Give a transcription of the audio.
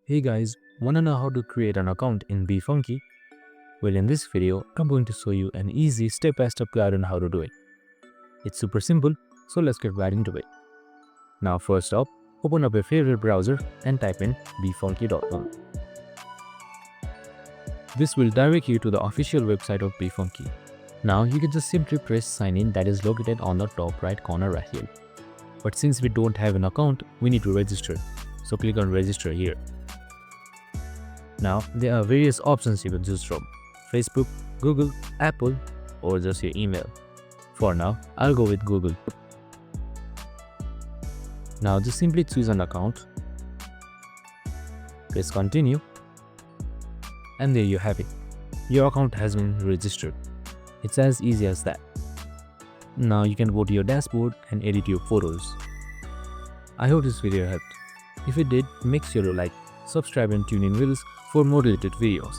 Hey guys, wanna know how to create an account in BeFunky? Well, in this video, I'm going to show you an easy step-by-step guide on how to do it. It's super simple, so let's get right into it. Now first up, open up your favorite browser and type in befunky.com. This will direct you to the official website of BeFunky. Now you can just simply press sign in that is located on the top right corner right here. But since we don't have an account, we need to register. So click on register here. Now, there are various options you can choose from: Facebook, Google, Apple, or just your email. For now, I'll go with Google. Now just simply choose an account, press continue, and there you have it. Your account has been registered. It's as easy as that. Now you can go to your dashboard and edit your photos. I hope this video helped. If it did, make sure to like, subscribe and tune in reels for more related videos.